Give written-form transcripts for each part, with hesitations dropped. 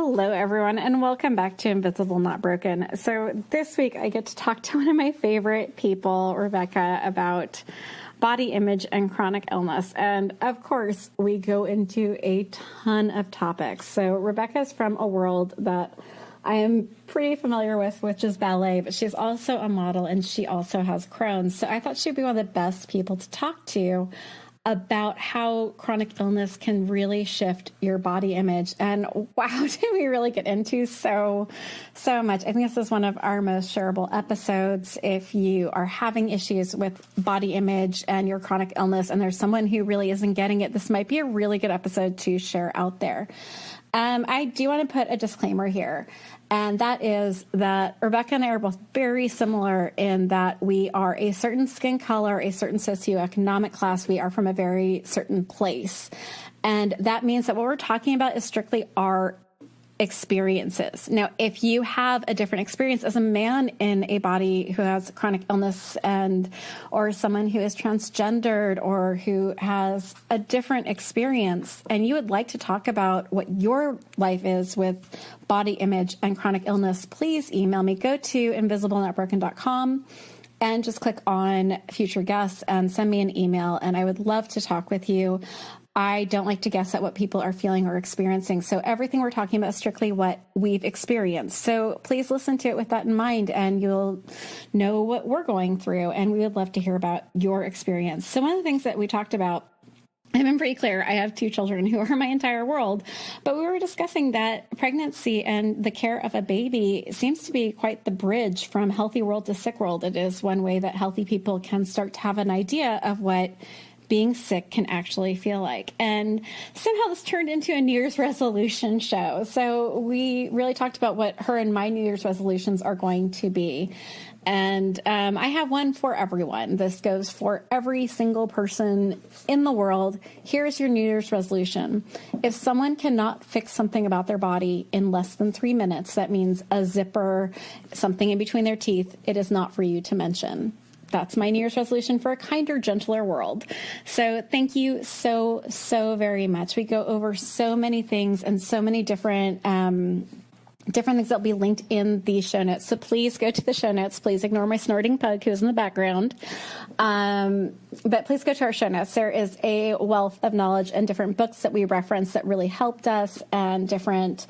Hello, everyone, and welcome back to Invisible Not Broken. So this week I get to talk to one of my favorite people, Rebecca, about body image and chronic illness. And of course, we go into a ton of topics. So Rebecca is from a world that I am pretty familiar with, which is ballet, but she's also a model and she also has Crohns. So I thought she'd be one of the best people to talk to about how chronic illness can really shift your body image. And wow, did we really get into so much. I think this is one of our most shareable episodes. If you are having issues with body image and your chronic illness, and there's someone who really isn't getting it, this might be a really good episode to share out there. I do want to put a disclaimer here, and that is that Rebecca and I are both very similar in that we are a certain skin color, a certain socioeconomic class. We are from a very certain place. And that means that what we're talking about is strictly our experiences. Now, if you have a different experience as a man in a body who has chronic illness or someone who is transgendered or who has a different experience, and you would like to talk about what your life is with body image and chronic illness, please email me. Go to invisiblenotbroken.com and just click on future guests and send me an email. And I would love to talk with you. I don't like to guess at what people are feeling or experiencing. So everything we're talking about is strictly what we've experienced. So please listen to it with that in mind and you'll know what we're going through. And we would love to hear about your experience. So one of the things that we talked about, I've been pretty clear, I have two children who are my entire world, but we were discussing that pregnancy and the care of a baby seems to be quite the bridge from healthy world to sick world. It is one way that healthy people can start to have an idea of what being sick can actually feel like. And somehow this turned into a New Year's resolution show. So we really talked about what her and my New Year's resolutions are going to be. And I have one for everyone. This goes for every single person in the world. Here's your New Year's resolution. If someone cannot fix something about their body in less than 3 minutes, that means a zipper, something in between their teeth, it is not for you to mention. That's my New Year's resolution for a kinder, gentler world. So thank you so very much. We go over so many things and so many different things that will be linked in the show notes. So please go to the show notes. Please ignore my snorting pug who's in the background. But please go to our show notes. There is a wealth of knowledge and different books that we reference that really helped us and different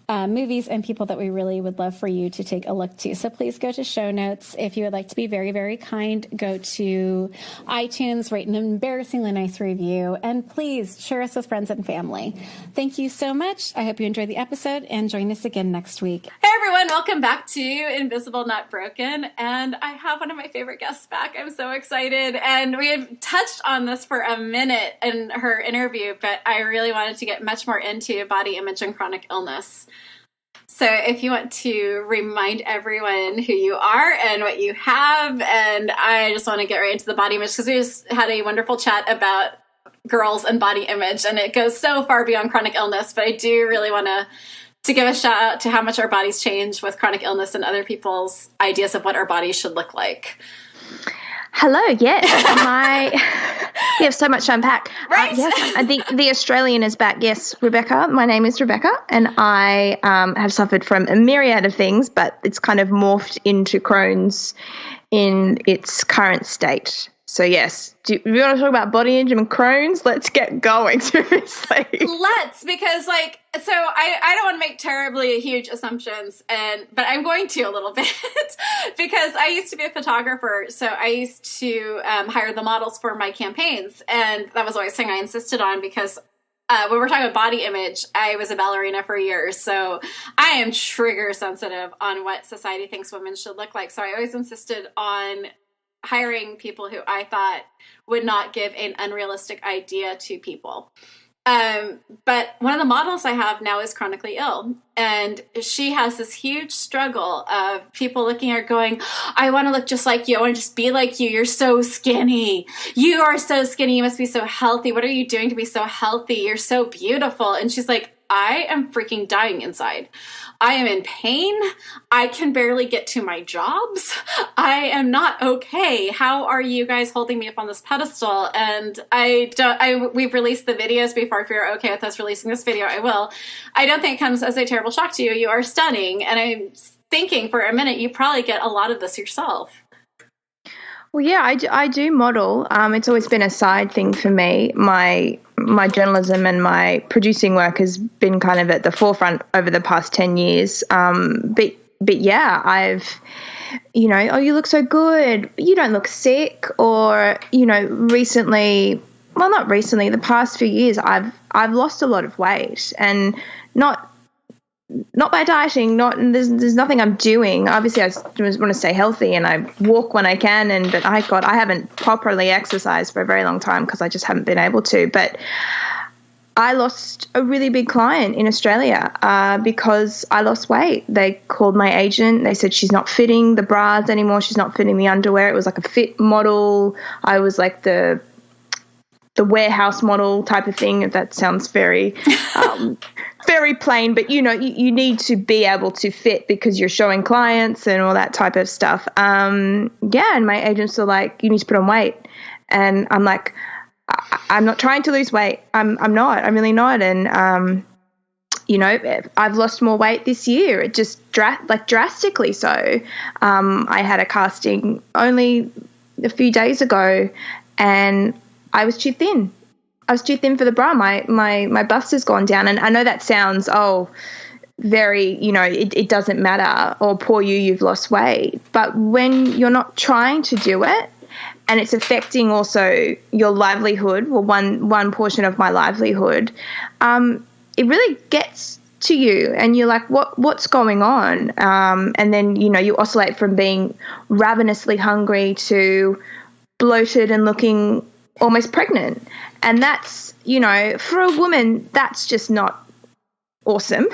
movies and people that we really would love for you to take a look to. So please go to show notes. If you would like to be very, very kind, go to iTunes, write an embarrassingly nice review, and please share us with friends and family. Thank you so much. I hope you enjoyed the episode and join us again next week. Hey everyone, welcome back to Invisible Not Broken. And I have one of my favorite guests back. I'm so excited. And we had touched on this for a minute in her interview, but I really wanted to get much more into body image and chronic illness. So if you want to remind everyone who you are and what you have, and I just want to get right into the body image because we just had a wonderful chat about girls and body image, and it goes so far beyond chronic illness, but I do really want to give a shout out to how much our bodies change with chronic illness and other people's ideas of what our bodies should look like. Hello, yes. We have so much to unpack. Right? Yes, I think the Australian is back. Yes, Rebecca. My name is Rebecca, and I have suffered from a myriad of things, but it's kind of morphed into Crohn's in its current state. So, yes, do you want to talk about body image and Crohn's? Let's get going, seriously. Let's, because, so I don't want to make terribly huge assumptions, but I'm going to a little bit, because I used to be a photographer, so I used to hire the models for my campaigns, and that was always something I insisted on, because when we're talking about body image, I was a ballerina for years, so I am trigger sensitive on what society thinks women should look like, so I always insisted on hiring people who I thought would not give an unrealistic idea to people. But one of the models I have now is chronically ill, and she has this huge struggle of people looking at her going, I want to look just like you. I want to just be like you. You're so skinny. You are so skinny. You must be so healthy. What are you doing to be so healthy? You're so beautiful. And she's like, I am freaking dying inside. I am in pain. I can barely get to my jobs. I am not okay. How are you guys holding me up on this pedestal? And we've released the videos before. If you're okay with us releasing this video, I will. I don't think it comes as a terrible shock to you. You are stunning. And I'm thinking for a minute, you probably get a lot of this yourself. Well, yeah, I do model. It's always been a side thing for me. My journalism and my producing work has been kind of at the forefront over the past 10 years. But yeah, I've, oh, you look so good. You don't look sick. Or, recently, well, not recently, the past few years, I've lost a lot of weight, and not by dieting, there's nothing I'm doing. Obviously, I just want to stay healthy, and I walk when I can. But I haven't properly exercised for a very long time because I just haven't been able to. But I lost a really big client in Australia because I lost weight. They called my agent. They said she's not fitting the bras anymore. She's not fitting the underwear. It was like a fit model. I was like the warehouse model type of thing. That sounds very very plain, but you need to be able to fit because you're showing clients and all that type of stuff. And my agents are like, you need to put on weight. And I'm like, I'm not trying to lose weight. I'm really not. And, I've lost more weight this year. It just drastically so. I had a casting only a few days ago, and I was too thin. I was too thin for the bra. My bust has gone down. And I know that sounds, very, it doesn't matter, or poor you've lost weight. But when you're not trying to do it, and it's affecting also your livelihood, well, one portion of my livelihood, it really gets to you, and you're like, what's going on? And then, you oscillate from being ravenously hungry to bloated and looking almost pregnant. And that's, for a woman, that's just not awesome.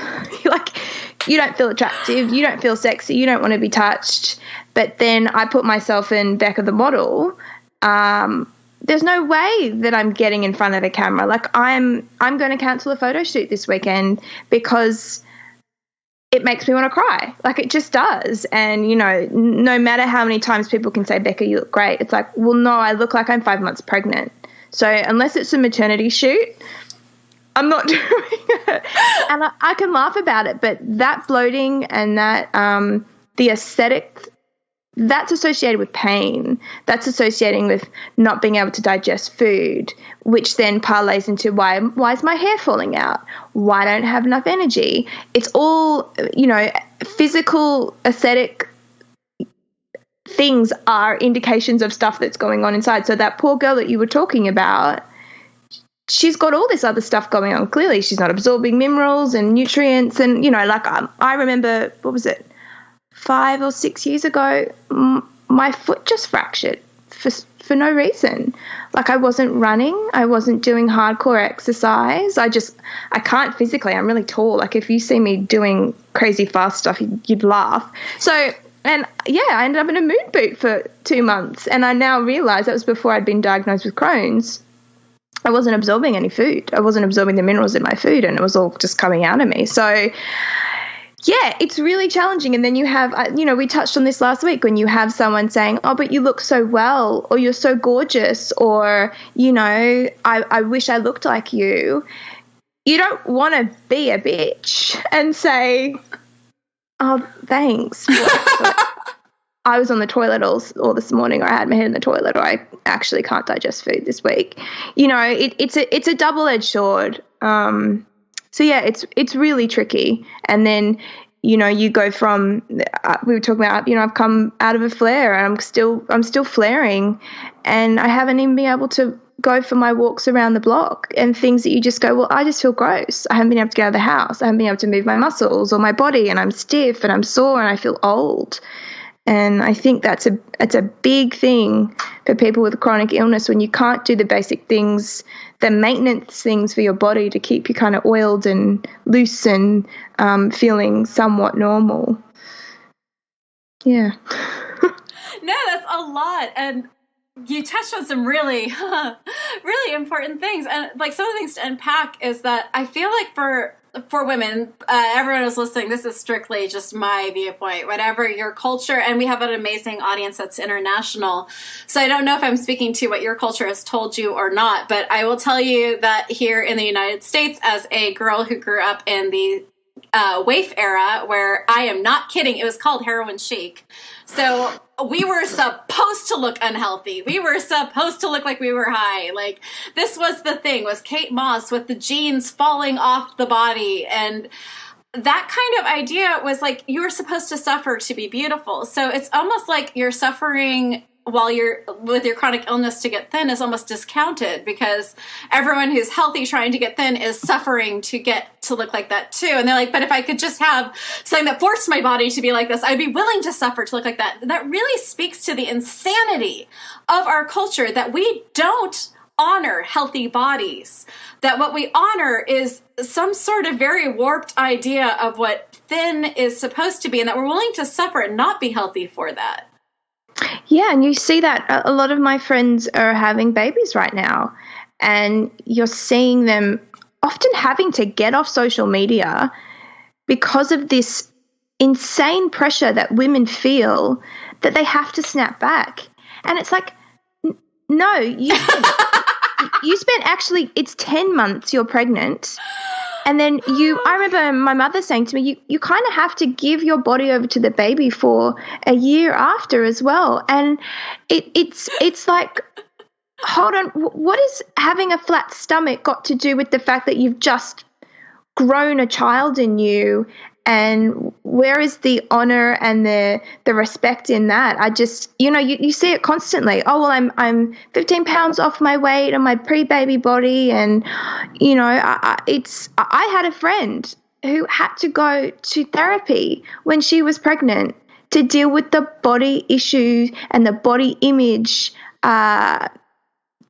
You don't feel attractive, you don't feel sexy, you don't want to be touched. But then I put myself in Becca the model. There's no way that I'm getting in front of a camera. Like, I'm going to cancel a photo shoot this weekend because it makes me want to cry. Like, it just does. And, no matter how many times people can say, Becca, you look great, it's like, well, no, I look like I'm 5 months pregnant. So unless it's a maternity shoot, I'm not doing it. And I can laugh about it, but that bloating and that the aesthetic, that's associated with pain. That's associating with not being able to digest food, which then parlays into why is my hair falling out? Why don't I have enough energy? It's all, physical, aesthetic things are indications of stuff that's going on inside. So that poor girl that you were talking about, she's got all this other stuff going on. Clearly, she's not absorbing minerals and nutrients. And, I remember, what was it, 5 or 6 years ago, my foot just fractured for no reason. Like, I wasn't running. I wasn't doing hardcore exercise. I can't physically. I'm really tall. Like, if you see me doing crazy fast stuff, you'd laugh. So, and yeah, I ended up in a moon boot for 2 months. And I now realize that was before I'd been diagnosed with Crohn's. I wasn't absorbing any food. I wasn't absorbing the minerals in my food, and it was all just coming out of me. So, yeah, it's really challenging. And then you have, we touched on this last week, when you have someone saying, oh, but you look so well, or you're so gorgeous, or, I wish I looked like you. You don't want to be a bitch and say, oh, thanks. But I was on the toilet all this morning, or I had my head in the toilet, or I actually can't digest food this week. It's a double-edged sword. So yeah, it's really tricky. And then, you go from, we were talking about, I've come out of a flare, and I'm still flaring, and I haven't even been able to go for my walks around the block, and things that you just go, well, I just feel gross. I haven't been able to get out of the house. I haven't been able to move my muscles or my body, and I'm stiff and I'm sore and I feel old. And I think it's a big thing for people with chronic illness, when you can't do the basic things, the maintenance things for your body to keep you kind of oiled and loose and feeling somewhat normal. Yeah. No, that's a lot. And you touched on some really, really important things. And like, some of the things to unpack is that I feel like for for women, everyone who's listening, this is strictly just my viewpoint, whatever your culture, and we have an amazing audience that's international. So I don't know if I'm speaking to what your culture has told you or not, but I will tell you that here in the United States, as a girl who grew up in the waif era, where I am not kidding, it was called heroin chic. So we were supposed to look unhealthy. We were supposed to look like we were high. Like, this was the thing, was Kate Moss with the jeans falling off the body. And that kind of idea was like, you were supposed to suffer to be beautiful. So it's almost like you're suffering while you're with your chronic illness to get thin is almost discounted, because everyone who's healthy trying to get thin is suffering to get to look like that too. And they're like, but if I could just have something that forced my body to be like this, I'd be willing to suffer to look like that. That really speaks to the insanity of our culture, that we don't honor healthy bodies, that what we honor is some sort of very warped idea of what thin is supposed to be, and that we're willing to suffer and not be healthy for that. Yeah, and you see that a lot of my friends are having babies right now, and you're seeing them often having to get off social media because of this insane pressure that women feel that they have to snap back. And it's like, no, you spent actually, it's 10 months you're pregnant. And then I remember my mother saying to me, you kind of have to give your body over to the baby for a year after as well. And it's like, hold on, what is having a flat stomach got to do with the fact that you've just grown a child in you? And where is the honor and the respect in that? I just, you see it constantly. Oh, well, I'm 15 pounds off my weight on my pre-baby body. And, I had a friend who had to go to therapy when she was pregnant to deal with the body issues and the body image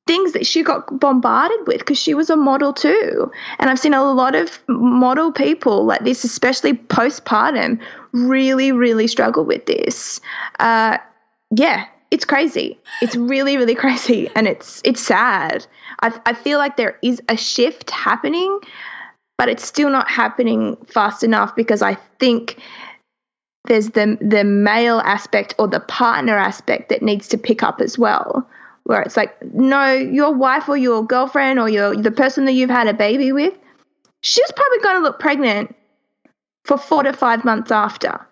things that she got bombarded with, because she was a model too. And I've seen a lot of model people like this, especially postpartum, really, really struggle with this. Yeah, it's crazy. It's really, really crazy. And it's sad. I feel like there is a shift happening, but it's still not happening fast enough, because I think there's the male aspect or the partner aspect that needs to pick up as well, where it's like, no, your wife or your girlfriend or the person that you've had a baby with, she's probably going to look pregnant for 4 to 5 months after.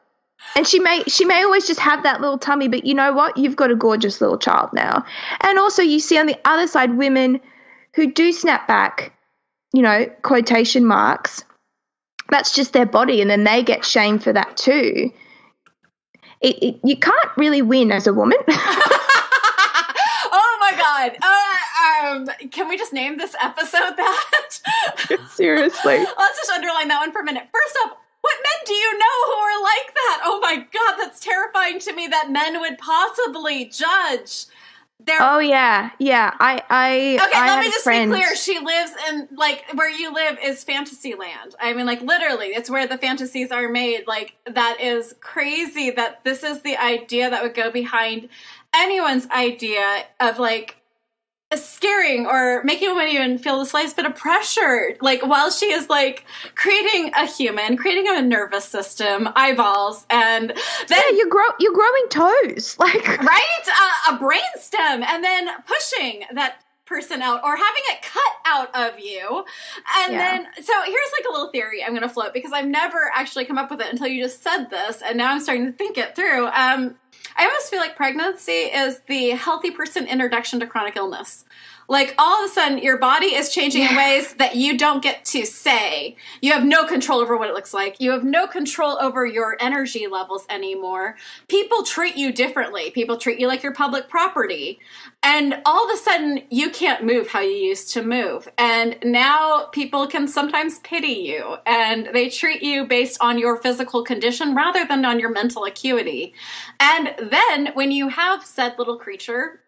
And she may always just have that little tummy, but you know what? You've got a gorgeous little child now. And also you see on the other side women who do snap back, quotation marks. That's just their body, and then they get shamed for that too. You can't really win as a woman. Oh my God. Can we just name this episode that? Seriously. Let's just underline that one for a minute. First up, what men do you know who are like that? Oh my God, that's terrifying to me that men would possibly judge. Oh yeah. Okay, let me just be clear. She lives in, where you live is fantasy land. I mean, literally, it's where the fantasies are made. That is crazy that this is the idea that would go behind anyone's idea of, scaring or making a woman even feel the slightest bit of pressure. While she is, creating a human, creating a nervous system, eyeballs, and then... Yeah, you're growing toes. Right? A brain stem, and then pushing that person out or having it cut out of you. And then, so here's a little theory I'm going to float, because I've never actually come up with it until you just said this, and now I'm starting to think it through. I almost feel like pregnancy is the healthy person introduction to chronic illness. All of a sudden, your body is changing in ways that you don't get to say. You have no control over what it looks like. You have no control over your energy levels anymore. People treat you differently. People treat you like you're public property. And all of a sudden, you can't move how you used to move. And now people can sometimes pity you. And they treat you based on your physical condition rather than on your mental acuity. And then when you have said little creature,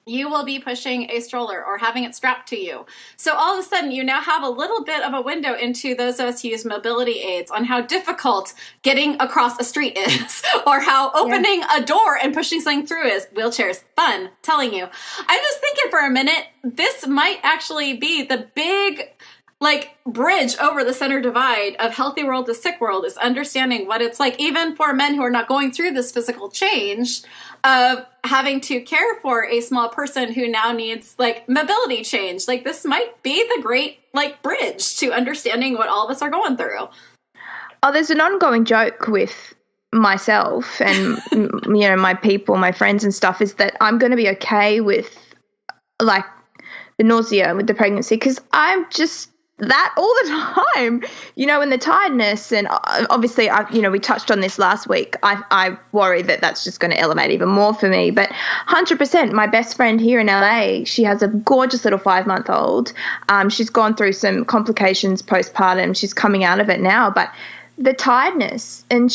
you will be pushing a stroller or having it strapped to you. So all of a sudden, you now have a little bit of a window into those of us who use mobility aids on how difficult getting across a street is, or how opening a door and pushing something through is. Wheelchairs, fun, telling you. I'm just thinking for a minute, this might actually be the big like bridge over the center divide of healthy world to sick world is understanding what it's like, even for men who are not going through this physical change of having to care for a small person who now needs like mobility change. Like this might be the great like bridge to understanding what all of us are going through. Oh, there's an ongoing joke with myself and, my people, my friends and stuff, is that I'm going to be okay with like the nausea with the pregnancy because I'm just that all the time, and the tiredness. And obviously, we touched on this last week. I worry that that's just going to elevate even more for me. But 100%, my best friend here in LA, she has a gorgeous little 5-month-old. She's gone through some complications postpartum. She's coming out of it now, but the tiredness, and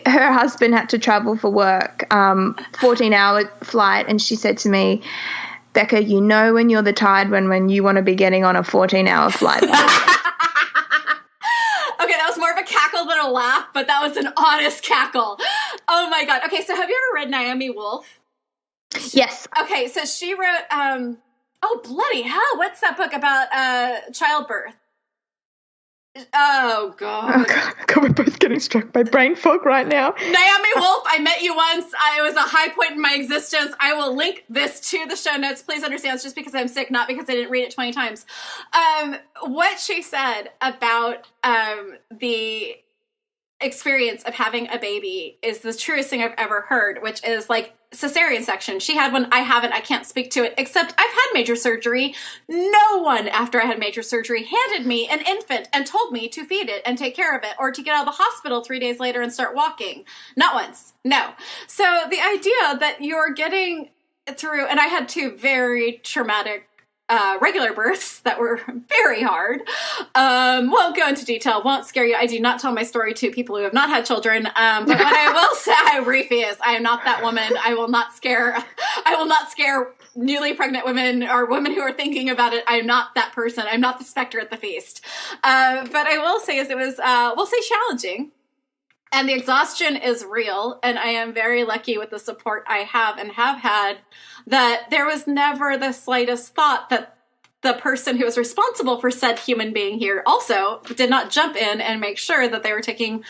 her husband had to travel for work, 14-hour flight, and she said to me, Becca, when you're the tired one when you want to be getting on a 14-hour flight. Okay, that was more of a cackle than a laugh, but that was an honest cackle. Oh my God. Okay, so have you ever read Naomi Wolf? Yes. Okay, so she wrote, oh bloody hell, what's that book about childbirth? Oh, God. Oh, God, we're both getting struck by brain fog right now. Naomi Wolf, I met you once. It was a high point in my existence. I will link this to the show notes. Please understand, it's just because I'm sick, not because I didn't read it 20 times. What she said about the experience of having a baby is the truest thing I've ever heard, which is like cesarean section. She had one. I haven't. I can't speak to it, except I've had major surgery. No one after I had major surgery handed me an infant and told me to feed it and take care of it or to get out of the hospital 3 days later and start walking. Not once. No. So the idea that you're getting through, and I had 2 very traumatic regular births that were very hard. Won't go into detail, won't scare you. I do not tell my story to people who have not had children. But what I will say, I refuse. I am not that woman. I will not scare newly pregnant women or women who are thinking about it. I'm not that person. I'm not the specter at the feast. But I will say is it was, we'll say challenging. And the exhaustion is real, and I am very lucky with the support I have and have had, that there was never the slightest thought that the person who was responsible for said human being here also did not jump in and make sure that they were taking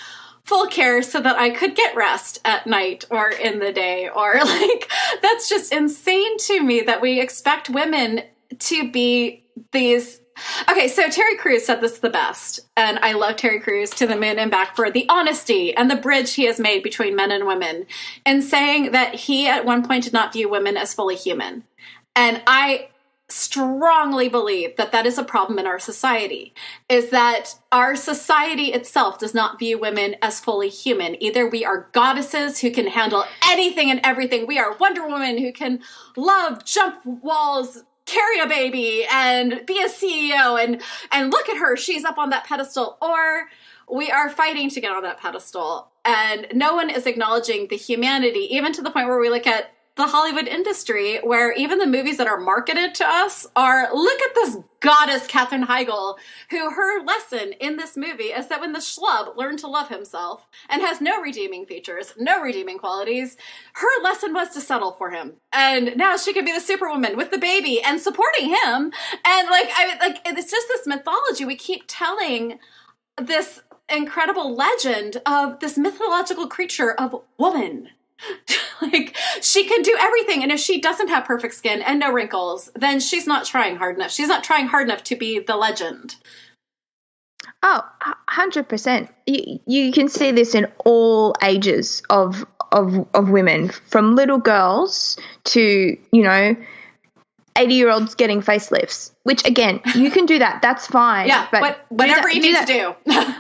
full care so that I could get rest at night or in the day, or like, that's just insane to me that we expect women to be these. Okay, so Terry Crews said this the best, and I love Terry Crews to the moon and back for the honesty and the bridge he has made between men and women, and saying that he at one point did not view women as fully human. And I strongly believe that that is a problem in our society, is that our society itself does not view women as fully human. Either we are goddesses who can handle anything and everything. We are Wonder Woman who can love, jump walls, carry a baby, and be a CEO, and look at her, she's up on that pedestal. Or we are fighting to get on that pedestal, and no one is acknowledging the humanity, even to the point where we look at the Hollywood industry, where even the movies that are marketed to us are, look at this goddess Katherine Heigl, who her lesson in this movie is that when the schlub learned to love himself and has no redeeming features, no redeeming qualities, her lesson was to settle for him. And now she could be the superwoman with the baby and supporting him. And it's just this mythology we keep telling, this incredible legend of this mythological creature of woman. Like, she can do everything, and if she doesn't have perfect skin and no wrinkles, then she's not trying hard enough. She's not trying hard enough to be the legend. Oh, 100%. You can see this in all ages of women, from little girls to, 80-year-olds getting facelifts, which, again, you can do that. That's fine. Yeah, but whatever you need to do.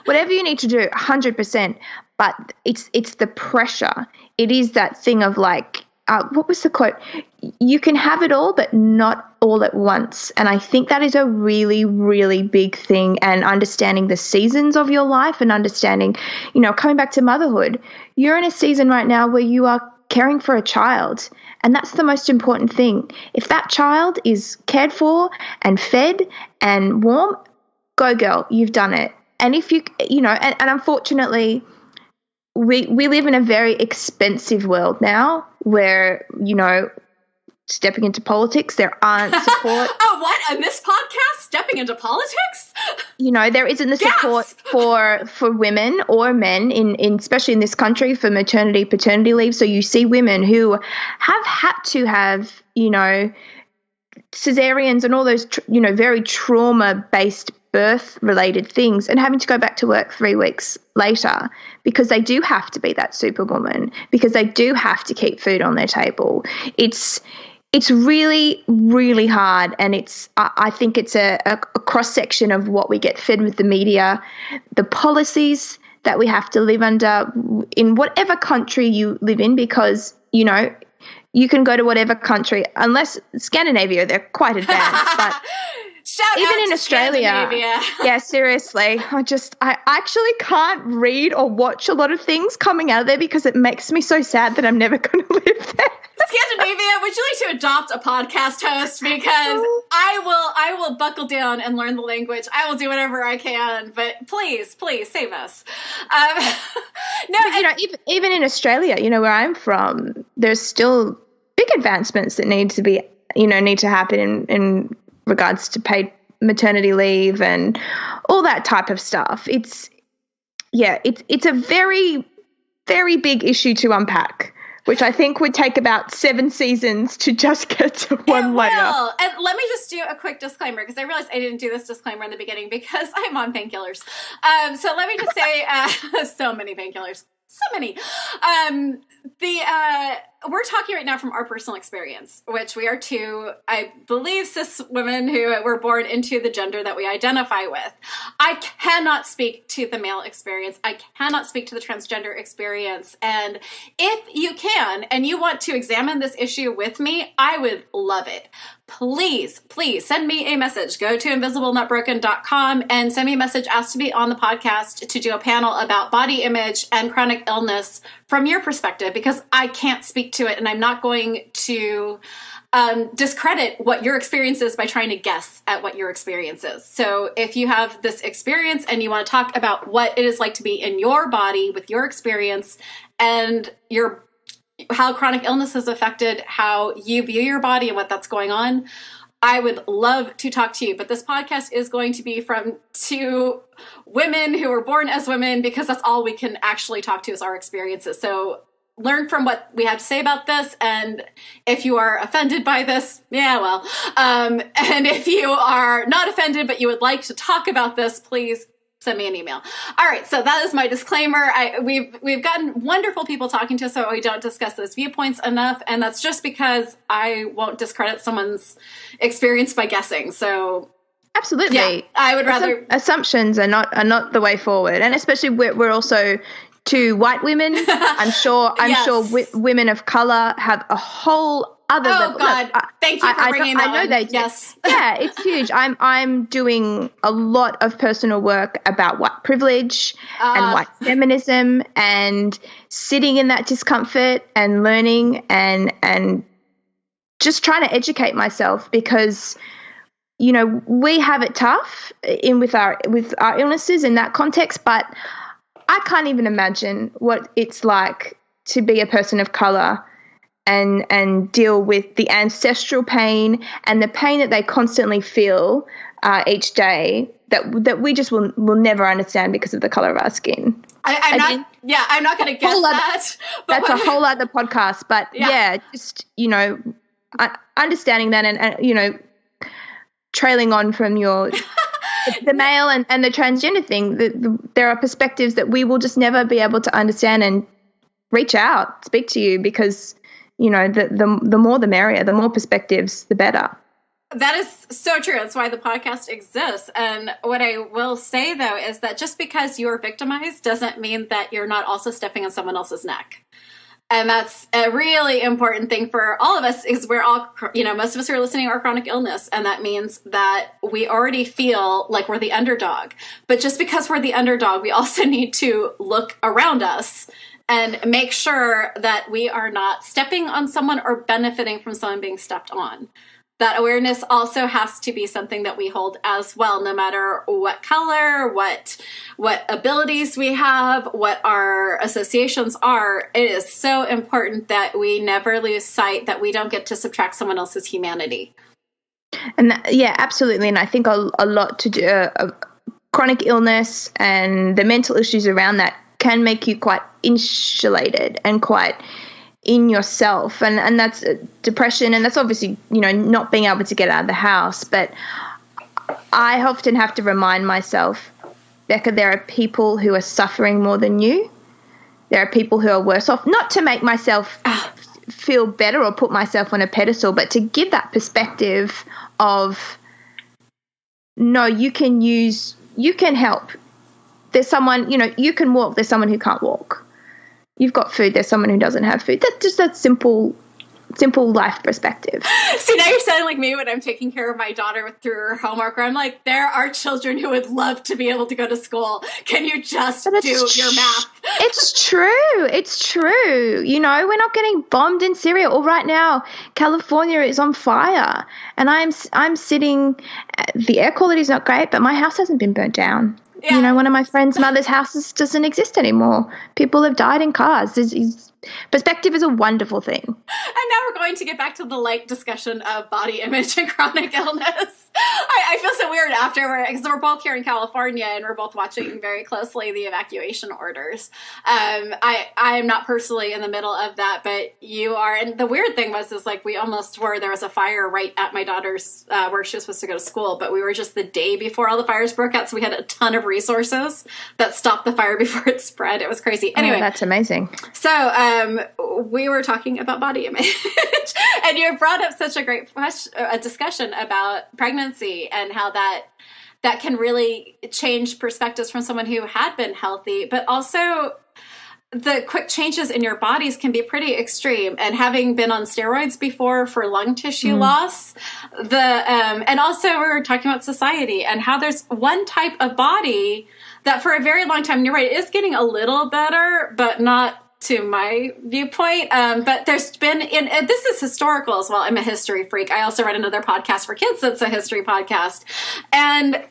Whatever you need to do, 100%. But it's the pressure. It is that thing of like, what was the quote? You can have it all, but not all at once. And I think that is a really, really big thing. And understanding the seasons of your life and understanding, coming back to motherhood, you're in a season right now where you are caring for a child. And that's the most important thing. If that child is cared for and fed and warm, go girl, you've done it. And if you, and unfortunately, we live in a very expensive world now where, stepping into politics, there aren't support. Oh, What? On this podcast? Stepping into politics? You know, there isn't the support for women or men in especially in this country for maternity, paternity leave. So you see women who have had to have, you know, cesareans and all those, you know, very trauma-based birth-related things and having to go back to work 3 weeks later because they do have to be that superwoman, because they do have to keep food on their table. It's really, really hard, and I think it's a cross-section of what we get fed with the media, the policies that we have to live under in whatever country you live in, because, you know, you can go to whatever country, unless Scandinavia, they're quite advanced, but even in Australia, yeah, seriously, I actually can't read or watch a lot of things coming out of there because it makes me so sad that I'm never going to live there. Scandinavia, would you like to adopt a podcast host? Because I will buckle down and learn the language. I will do whatever I can, but please save us. No, but, you know, even in Australia, you know, where I'm from, there's still big advancements that need to happen in regards to paid maternity leave and all that type of stuff. It's a very, very big issue to unpack, which I think would take about 7 seasons to just get to one layer. And let me just do a quick disclaimer, because I realized I didn't do this disclaimer in the beginning because I'm on painkillers. So let me just say, so many painkillers. So many. We're talking right now from our personal experience, which we are two, I believe, cis women who were born into the gender that we identify with. I cannot speak to the male experience. I cannot speak to the transgender experience. And if you can, and you want to examine this issue with me, I would love it. Please send me a message. Go to invisiblenotbroken.com and send me a message. Ask to be on the podcast to do a panel about body image and chronic illness from your perspective, because I can't speak to it, and I'm not going to discredit what your experience is by trying to guess at what your experience is. So if you have this experience and you want to talk about what it is like to be in your body with your experience and how chronic illness has affected how you view your body and what that's going on, I would love to talk to you. But this podcast is going to be from 2 women who were born as women, because that's all we can actually talk to is our experiences. So learn from what we have to say about this. And if you are offended by this, and if you are not offended, but you would like to talk about this, please send me an email. All right, so that is my disclaimer. We've gotten wonderful people talking to us, so we don't discuss those viewpoints enough, and that's just because I won't discredit someone's experience by guessing. So absolutely, yeah, I would rather assumptions are not the way forward, and especially we're also 2 white women. I'm sure women of color have a whole other level. Oh God! Thank you for bringing that. I know they do. Yes. Yeah, it's huge. I'm doing a lot of personal work about white privilege and white feminism, and sitting in that discomfort and learning and just trying to educate myself, because, you know, we have it tough with our illnesses in that context, but I can't even imagine what it's like to be a person of color and deal with the ancestral pain and the pain that they constantly feel each day that we just will never understand because of the color of our skin. I'm not going to guess that. That's a whole other podcast. But just, you know, understanding that and you know, trailing on from your the male and the transgender thing, there are perspectives that we will just never be able to understand, and reach out, speak to you, because, you know, the more the merrier, the more perspectives, the better. That is so true. That's why the podcast exists. And what I will say, though, is that just because you're victimized doesn't mean that you're not also stepping on someone else's neck. And that's a really important thing for all of us, is we're all, you know, most of us who are listening are chronic illness. And that means that we already feel like we're the underdog. But just because we're the underdog, we also need to look around us and make sure that we are not stepping on someone or benefiting from someone being stepped on. That awareness also has to be something that we hold as well, no matter what color, what abilities we have, what our associations are. It is so important that we never lose sight that we don't get to subtract someone else's humanity. And yeah, absolutely. And I think a lot to do, chronic illness and the mental issues around that can make you quite insulated and quite in yourself. And that's depression. And that's obviously, not being able to get out of the house. But I often have to remind myself, Becca, there are people who are suffering more than you. There are people who are worse off, not to make myself feel better or put myself on a pedestal, but to give that perspective of, no, you can help. There's someone, you can walk, there's someone who can't walk. You've got food, there's someone who doesn't have food. That's just that simple life perspective. See, now you're sounding like me when I'm taking care of my daughter through her homework, where I'm like, there are children who would love to be able to go to school. Can you just do your math? It's true. It's true. We're not getting bombed in Syria. Or right now, California is on fire. And I'm sitting, the air quality is not great, but my house hasn't been burnt down. Yeah. One of my friend's mother's houses doesn't exist anymore. People have died in cars. Perspective is a wonderful thing. And now we're going to get back to the light discussion of body image and chronic illness. I feel so weird after, because we're both here in California and we're both watching very closely the evacuation orders. I am not personally in the middle of that, but you are. And the weird thing is like we almost were, there was a fire right at my daughter's, where she was supposed to go to school, but we were just the day before all the fires broke out. So we had a ton of resources that stopped the fire before it spread. It was crazy. Anyway, that's amazing. So we were talking about body image and you brought up such a great discussion about pregnancy and how that can really change perspectives from someone who had been healthy, but also the quick changes in your bodies can be pretty extreme. And having been on steroids before for lung tissue loss, and also we were talking about society and how there's one type of body that for a very long time, and you're right, it is getting a little better, but not to my viewpoint. But there's been, and this is historical as well. I'm a history freak. I also run another podcast for kids that's a history podcast. And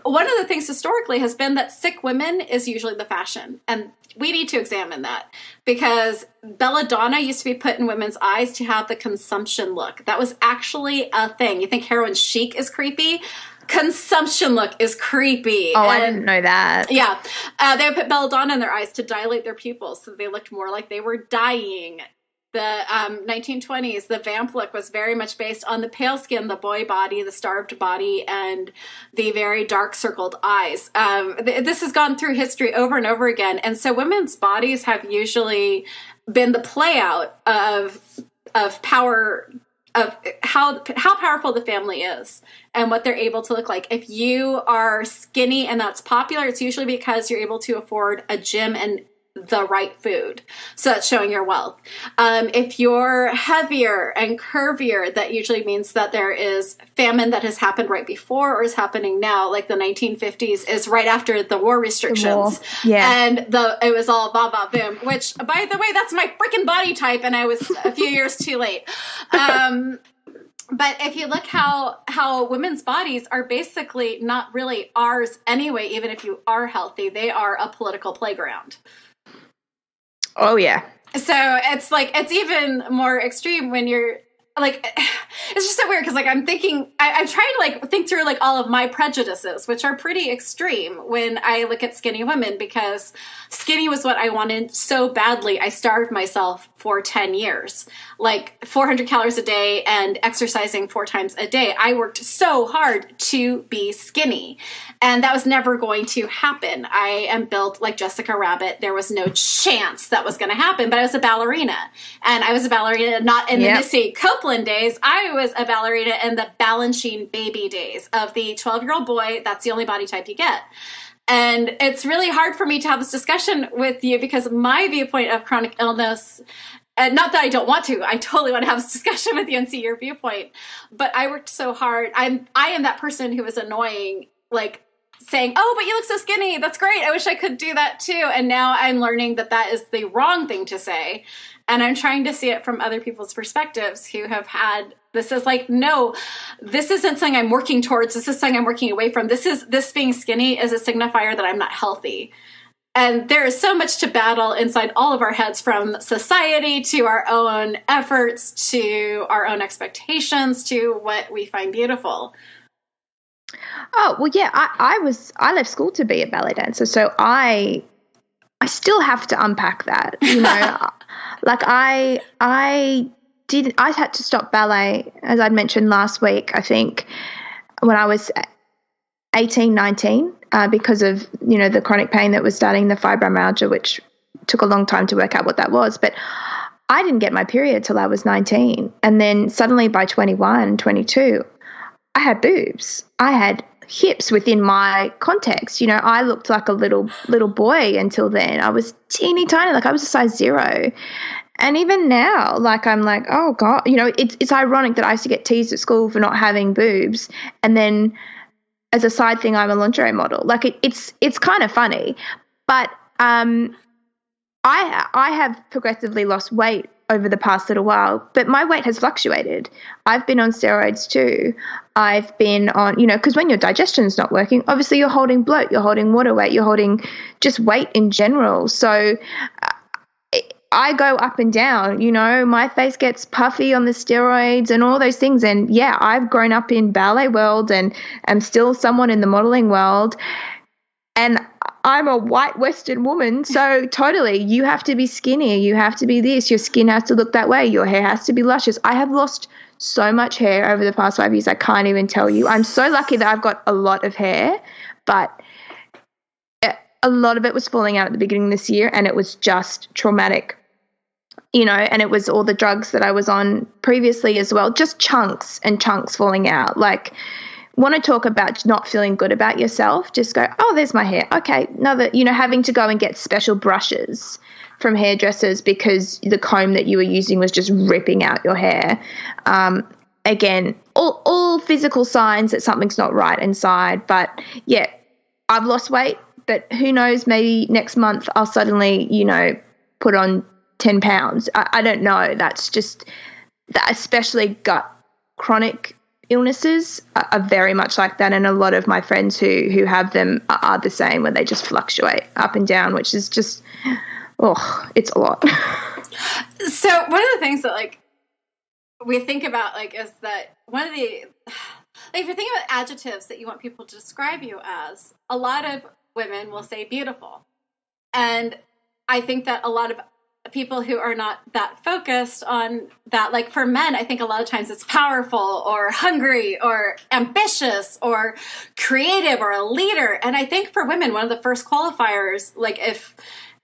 one of the things historically has been that sick women is usually the fashion. And we need to examine that because belladonna used to be put in women's eyes to have the consumption look. That was actually a thing. You think heroin chic is creepy? Consumption look is creepy. Oh, I didn't know that. Yeah. They would put belladonna in their eyes to dilate their pupils so they looked more like they were dying. The 1920s, the vamp look was very much based on the pale skin, the boy body, the starved body, and the very dark circled eyes. This has gone through history over and over again. And so women's bodies have usually been the play out of power, of how powerful the family is and what they're able to look like. If you are skinny and that's popular, it's usually because you're able to afford a gym and the right food. So that's showing your wealth. If you're heavier and curvier, that usually means that there is famine that has happened right before or is happening now, like the 1950s is right after the war restrictions. Yeah. And it was all ba ba boom, which by the way, that's my freaking body type. And I was a few years too late. But if you look how women's bodies are basically not really ours anyway, even if you are healthy, they are a political playground. Oh, yeah. So it's like, it's even more extreme when you're like, it's just so weird because like I'm thinking, I'm trying to like think through like all of my prejudices, which are pretty extreme when I look at skinny women, because skinny was what I wanted so badly. I starved myself for 10 years, like 400 calories a day and exercising 4 times a day. I worked so hard to be skinny, and that was never going to happen. I am built like Jessica Rabbit. There was no chance that was going to happen, but I was a ballerina, and I was a ballerina not in the Missy Copeland days. I was a ballerina in the Balanchine baby days of the 12-year-old boy. That's the only body type you get. And it's really hard for me to have this discussion with you because my viewpoint of chronic illness, and not that I don't want to, I totally want to have this discussion with you and see your viewpoint, but I worked so hard. I am that person who is annoying, like saying, oh, but you look so skinny. That's great. I wish I could do that too. And now I'm learning that that is the wrong thing to say. And I'm trying to see it from other people's perspectives who have had, this is like, no, this isn't something I'm working towards. This is something I'm working away from. This being skinny is a signifier that I'm not healthy. And there is so much to battle inside all of our heads, from society to our own efforts to our own expectations to what we find beautiful. Oh, well, yeah, I left school to be a ballet dancer. So I still have to unpack that, like I had to stop ballet, as I'd mentioned last week, I think, when I was 18, 19, because of, the chronic pain that was starting, the fibromyalgia, which took a long time to work out what that was. But I didn't get my period till I was 19. And then suddenly by 21, 22, I had boobs. I had hips within my context. I looked like a little boy until then. I was teeny tiny, like I was a size 0. And even now, like, I'm like, oh God, it's ironic that I used to get teased at school for not having boobs. And then as a side thing, I'm a lingerie model. Like it's kind of funny, but I have progressively lost weight over the past little while, but my weight has fluctuated. I've been on steroids too. I've been on, because when your digestion's not working, obviously you're holding bloat, you're holding water weight, you're holding just weight in general. So I go up and down, my face gets puffy on the steroids and all those things. And yeah, I've grown up in ballet world and am still someone in the modeling world. And I'm a white Western woman. So totally, you have to be skinny. You have to be this. Your skin has to look that way. Your hair has to be luscious. I have lost so much hair over the past 5 years. I can't even tell you. I'm so lucky that I've got a lot of hair, but a lot of it was falling out at the beginning of this year, and it was just traumatic. And it was all the drugs that I was on previously as well, just chunks and chunks falling out. Like, want to talk about not feeling good about yourself, just go, oh, there's my hair. Okay, another, having to go and get special brushes from hairdressers because the comb that you were using was just ripping out your hair. Again, all physical signs that something's not right inside. But, yeah, I've lost weight, but who knows, maybe next month I'll suddenly, put on 10 pounds. I don't know. That's just, especially chronic illnesses are very much like that. And a lot of my friends who have them are the same, where they just fluctuate up and down, which is just, it's a lot. So one of the things that we think about is that one of the, if you think about adjectives that you want people to describe you as, a lot of women will say beautiful. And I think that a lot of people who are not that focused on that, like for men, I think a lot of times it's powerful or hungry or ambitious or creative or a leader. And I think for women, one of the first qualifiers,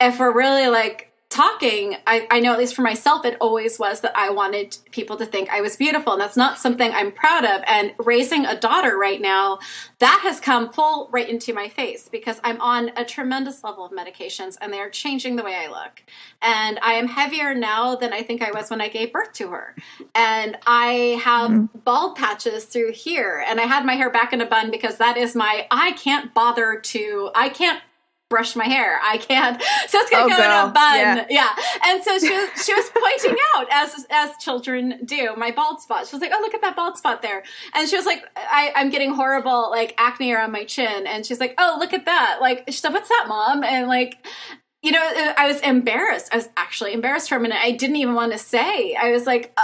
if we're really talking, I know at least for myself, it always was that I wanted people to think I was beautiful. And that's not something I'm proud of. And raising a daughter right now, that has come full right into my face, because I'm on a tremendous level of medications and they're changing the way I look. And I am heavier now than I think I was when I gave birth to her. And I have bald patches through here. And I had my hair back in a bun because that is I can't brush my hair. I can't. So it's going to go in a bun. Yeah. And so she was pointing out, as children do, my bald spot. She was like, oh, look at that bald spot there. And she was like, I'm getting horrible, acne around my chin. And she's like, oh, look at that. She said, what's that, Mom? And I was embarrassed. I was actually embarrassed for a minute. I didn't even want to say. I was like,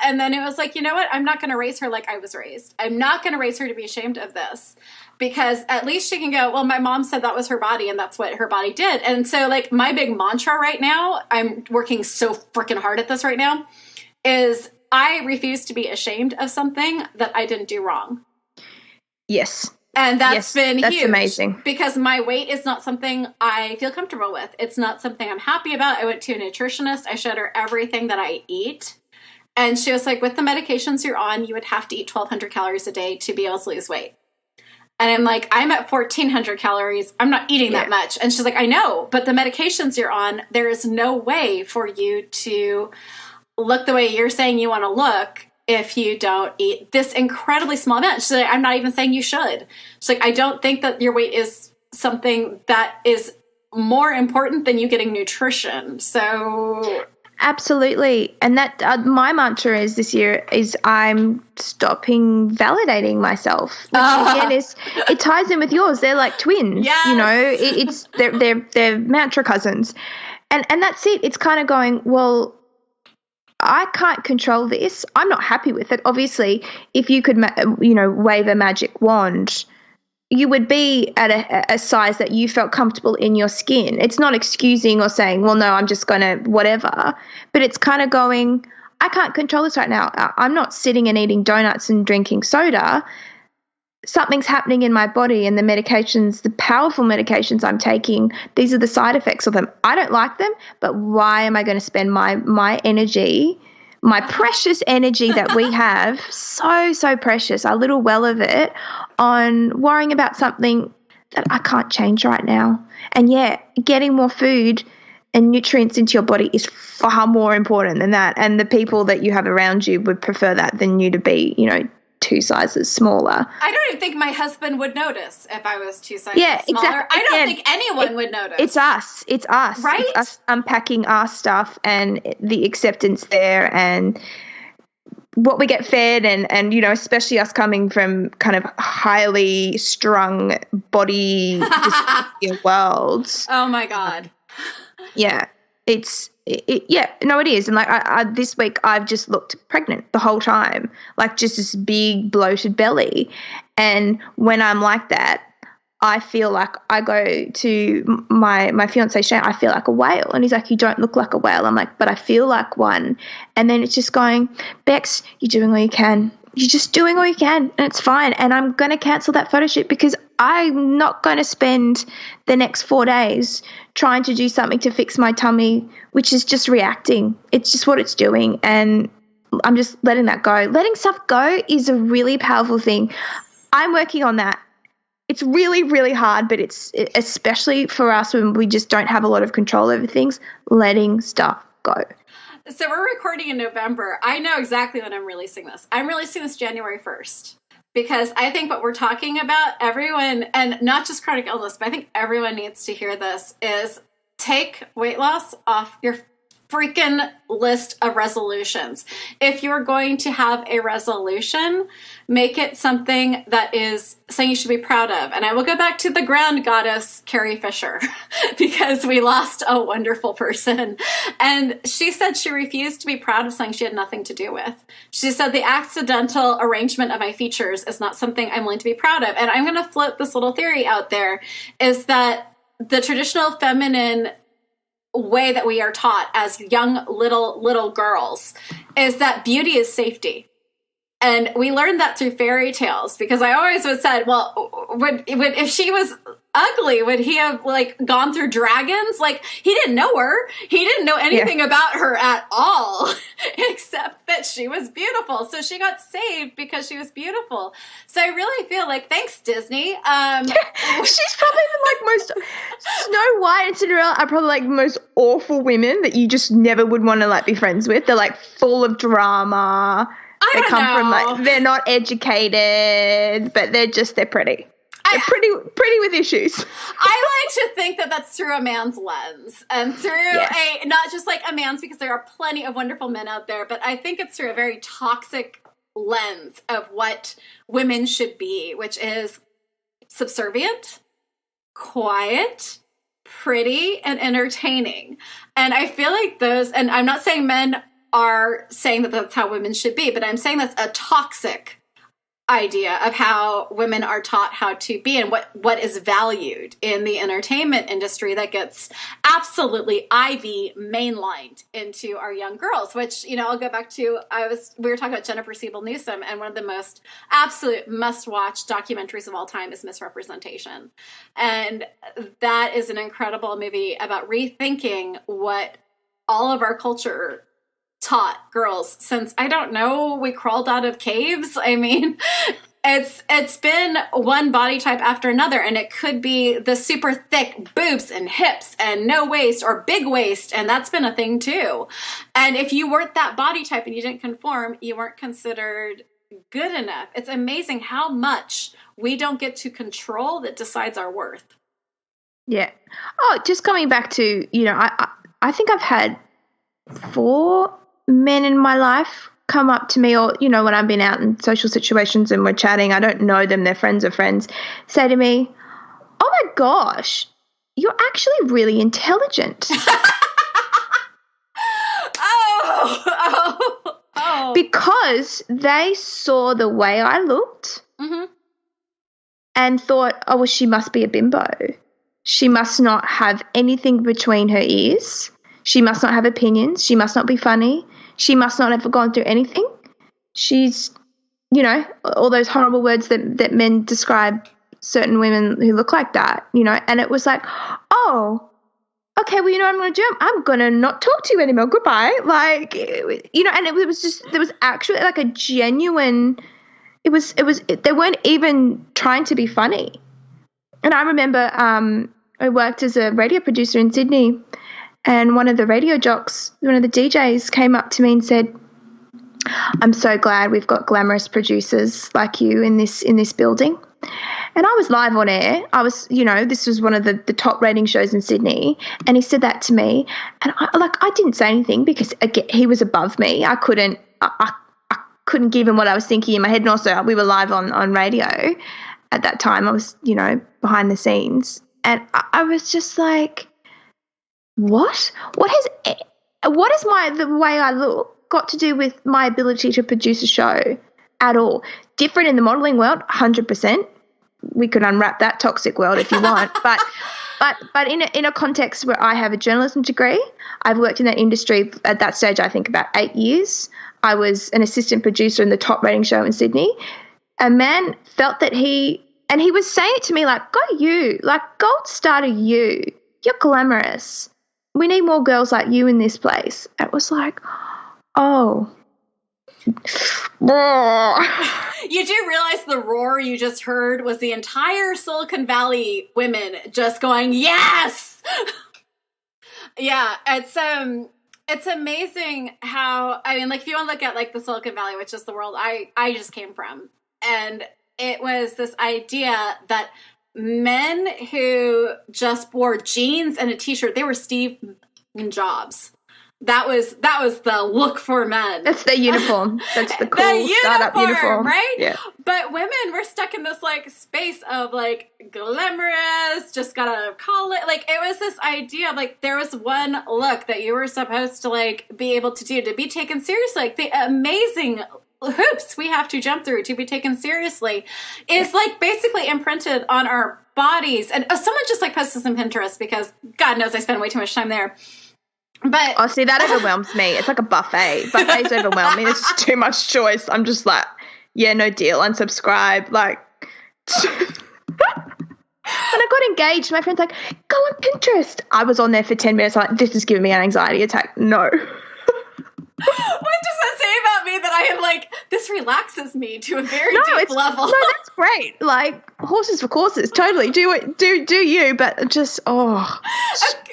and then it was like, you know what? I'm not going to raise her like I was raised. I'm not going to raise her to be ashamed of this. Because at least she can go, well, my mom said that was her body and that's what her body did. And so my big mantra right now, I'm working so freaking hard at this right now, is I refuse to be ashamed of something that I didn't do wrong. Yes. And that's been that's huge. Amazing. Because my weight is not something I feel comfortable with. It's not something I'm happy about. I went to a nutritionist. I showed her everything that I eat. And she was like, with the medications you're on, you would have to eat 1,200 calories a day to be able to lose weight. And I'm like, I'm at 1,400 calories. I'm not eating that much. And she's like, I know, but the medications you're on, there is no way for you to look the way you're saying you want to look if you don't eat this incredibly small amount. She's like, I'm not even saying you should. She's like, I don't think that your weight is something that is more important than you getting nutrition. So Absolutely. And that my mantra is this year is I'm stopping validating myself, which again is, it ties in with yours. They're like twins, Yes. you know, they're mantra cousins. And that's it. It's kind of going, well, I can't control this. I'm not happy with it. Obviously, if you could, wave a magic wand, you would be at a size that you felt comfortable in your skin. It's not excusing or saying, well, no, I'm just going to whatever. But it's kind of going, I can't control this right now. I'm not sitting and eating donuts and drinking soda. Something's happening in my body, and the medications, the powerful medications I'm taking, these are the side effects of them. I don't like them, but why am I going to spend my energy, my precious energy that we have, so precious, our little well of it, on worrying about something that I can't change right now? And yeah, getting more food and nutrients into your body is far more important than that. And the people that you have around you would prefer that than you to be, 2 sizes smaller. I don't even think my husband would notice if I was 2 sizes smaller. Exactly. I don't think anyone would notice. It's us. Right? It's us unpacking our stuff and the acceptance there and what we get fed and especially us coming from kind of highly strung body worlds. Oh my God. Yeah. It is. And like this week I've just looked pregnant the whole time, like just this big bloated belly. And when I'm like that, I feel like I go to my fiance Shane, I feel like a whale. And he's like, you don't look like a whale. I'm like, but I feel like one. And then it's just going, Bex, you're doing all you can. You're just doing all you can, and it's fine. And I'm going to cancel that photo shoot because I'm not going to spend the next 4 days trying to do something to fix my tummy, which is just reacting. It's just what it's doing. And I'm just letting that go. Letting stuff go is a really powerful thing. I'm working on that. It's really, really hard, but it's especially for us when we just don't have a lot of control over things, letting stuff go. So we're recording in November. I know exactly when I'm releasing this. I'm releasing this January 1st because I think what we're talking about, everyone, and not just chronic illness, but I think everyone needs to hear this, is take weight loss off your freaking list of resolutions. If you're going to have a resolution, make it something that is something you should be proud of. And I will go back to the ground goddess, Carrie Fisher, because we lost a wonderful person. And she said she refused to be proud of something she had nothing to do with. She said the accidental arrangement of my features is not something I'm willing to be proud of. And I'm going to float this little theory out there, is that the traditional feminine way that we are taught as young little girls is that beauty is safety. And we learned that through fairy tales, because I always would said, well, would if she was ugly, would he have like gone through dragons? Like, he didn't know her. He didn't know anything about her at all, except that she was beautiful. So she got saved because she was beautiful. So I really feel like, thanks, Disney. She's probably the most Snow White and Cinderella are probably like the most awful women that you just never would want to like be friends with. They're like full of drama. They come from like, they're not educated, but they're pretty. They're pretty with issues. I like to think that that's through a man's lens and through not just like a man's, because there are plenty of wonderful men out there, but I think it's through a very toxic lens of what women should be, which is subservient, quiet, pretty, and entertaining. And I feel like those, and I'm not saying men are saying that that's how women should be, but I'm saying that's a toxic idea of how women are taught how to be and what is valued in the entertainment industry that gets absolutely IV mainlined into our young girls, which, I'll go back to, we were talking about Jennifer Siebel Newsom, and one of the most absolute must-watch documentaries of all time is Misrepresentation. And that is an incredible movie about rethinking what all of our culture taught girls since, I don't know, we crawled out of caves. I mean, it's been one body type after another, and it could be the super thick boobs and hips and no waist or big waist, and that's been a thing too. And if you weren't that body type and you didn't conform, you weren't considered good enough. It's amazing how much we don't get to control that decides our worth. Yeah. Oh, just coming back to, I think I've had 4 men in my life come up to me, or, you know, when I've been out in social situations and we're chatting, I don't know them, they're friends of friends, say to me, oh my gosh, you're actually really intelligent. Oh. Because they saw the way I looked and thought, oh, well, she must be a bimbo. She must not have anything between her ears. She must not have opinions. She must not be funny. She must not have gone through anything. She's, you know, all those horrible words that men describe certain women who look like that, you know. And it was like, oh, okay, well, you know what I'm going to do? I'm going to not talk to you anymore. Goodbye. Like, you know, and it was just, there was actually like a genuine, they weren't even trying to be funny. And I remember I worked as a radio producer in Sydney, and one of the radio jocks, one of the DJs came up to me and said, I'm so glad we've got glamorous producers like you in this building. And I was live on air. I was, you know, this was one of the top rating shows in Sydney. And he said that to me. And I didn't say anything because, again, he was above me. I couldn't give him what I was thinking in my head. And also we were live on radio at that time. I was, you know, behind the scenes. And I was just like, what? What has the way I look got to do with my ability to produce a show at all? Different in the modelling world, 100%. We could unwrap that toxic world if you want. But in a context where I have a journalism degree, I've worked in that industry at that stage, I think about 8 years. I was an assistant producer in the top rating show in Sydney. A man felt that he was saying it to me like, go you, like gold star to you. You're glamorous. We need more girls like you in this place. It was like, oh. You do realize the roar you just heard was the entire Silicon Valley women just going, yes! Yeah, it's amazing how, I mean, like, if you want to look at, like, the Silicon Valley, which is the world I just came from, and it was this idea that men who just wore jeans and a t-shirt, they were Steve Jobs. That was the look for men. That's their uniform. That's the cool startup uniform, right? Yeah. But women were stuck in this like space of like glamorous, just gotta call it. Like it was this idea of like there was one look that you were supposed to like be able to do to be taken seriously. Like the amazing hoops we have to jump through to be taken seriously is like basically imprinted on our bodies. And someone just like posted this on Pinterest because God knows I spend way too much time there. But oh, see, that overwhelms me. It's like a buffet. Buffets overwhelm me. There's just too much choice. I'm just like, yeah, no deal. Unsubscribe. Like, when I got engaged, my friend's like, go on Pinterest. I was on there for 10 minutes. I'm like, this is giving me an anxiety attack. No. What does that say about me that I am like, this relaxes me to a very deep level? No, that's great. Like, horses for courses. Totally. Do it. Do you, but just,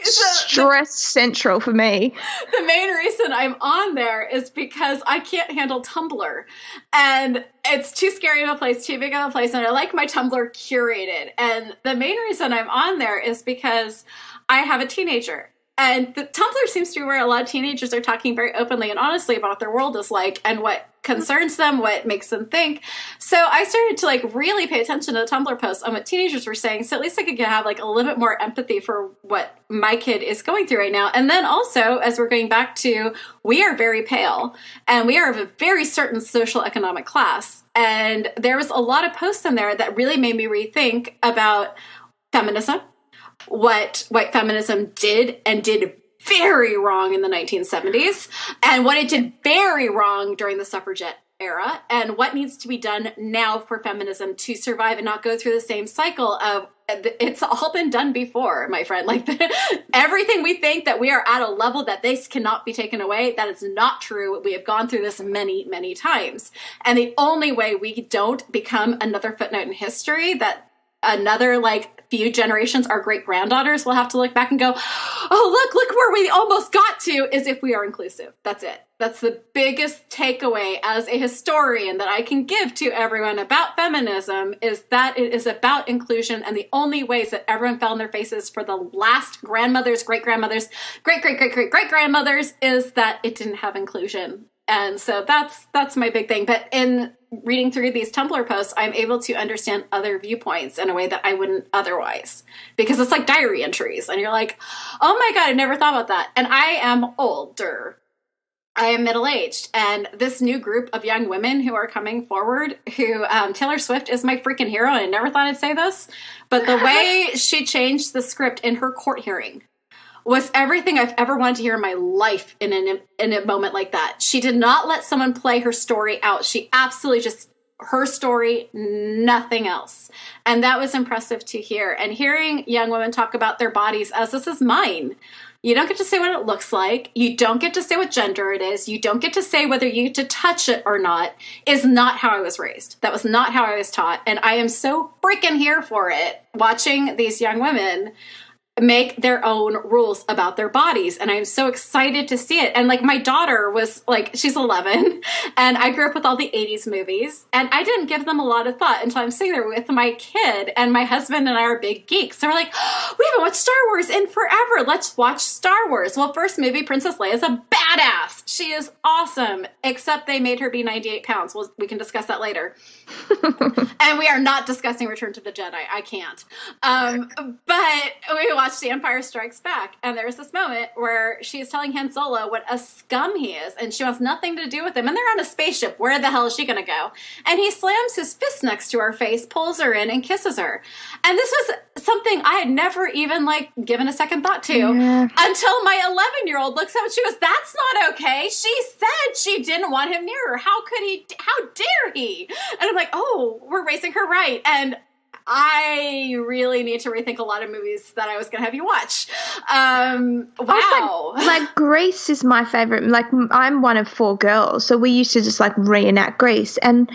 stress central for me. The main reason I'm on there is because I can't handle Tumblr. And it's too scary of a place, too big of a place. And I like my Tumblr curated. And the main reason I'm on there is because I have a teenager. And the Tumblr seems to be where a lot of teenagers are talking very openly and honestly about what their world is like and what concerns them, what makes them think. So I started to like really pay attention to the Tumblr posts on what teenagers were saying. So at least I could have like a little bit more empathy for what my kid is going through right now. And then also, as we're going back to, we are very pale and we are of a very certain social economic class. And there was a lot of posts in there that really made me rethink about feminism, what white feminism did and did very wrong in the 1970s, and what it did very wrong during the suffragette era, and what needs to be done now for feminism to survive and not go through the same cycle of it's all been done before, my friend. Like everything we think that we are at a level that this cannot be taken away, that is not true. We have gone through this many, many times. And the only way we don't become another footnote in history, that another like few generations, our great-granddaughters will have to look back and go, oh, look where we almost got to, is if we are inclusive. That's it. That's the biggest takeaway as a historian that I can give to everyone about feminism, is that it is about inclusion, and the only ways that everyone fell on their faces for the last grandmothers, great-grandmothers, great-great-great-great-great-grandmothers is that it didn't have inclusion. And so that's my big thing. But in reading through these Tumblr posts, I'm able to understand other viewpoints in a way that I wouldn't otherwise. Because it's like diary entries. And you're like, oh my God, I never thought about that. And I am older. I am middle-aged. And this new group of young women who are coming forward, who Taylor Swift is my freaking hero. And I never thought I'd say this. But the way she changed the script in her court hearing was everything I've ever wanted to hear in my life in a moment like that. She did not let someone play her story out. She absolutely just, her story, nothing else. And that was impressive to hear. And hearing young women talk about their bodies as, this is mine. You don't get to say what it looks like. You don't get to say what gender it is. You don't get to say whether you get to touch it or not, is not how I was raised. That was not how I was taught. And I am so freaking here for it, watching these young women make their own rules about their bodies. And I'm so excited to see it. And like, my daughter was like, she's 11, and I grew up with all the 80s movies, and I didn't give them a lot of thought until I'm sitting there with my kid, and my husband and I are big geeks. So we're like, oh, we haven't watched Star Wars in forever. Let's watch Star Wars. Well, first movie, Princess Leia is a badass. She is awesome, except they made her be 98 pounds. We can discuss that later. And we are not discussing Return to the Jedi. I can't. But we watched The Empire Strikes Back, and there's this moment where she's telling Han Solo what a scum he is, and she wants nothing to do with him, and they're on a spaceship. Where the hell is she gonna go? And he slams his fist next to her face, pulls her in, and kisses her. And this was something I had never even given a second thought to until my 11-year-old looks up and she goes, that's not okay. She said she didn't want him near her. How dare he? And I'm like, oh, we're raising her right. And I really need to rethink a lot of movies that I was going to have you watch. Wow. Like Grease is my favorite. Like, I'm one of 4 girls, so we used to just reenact Grease. And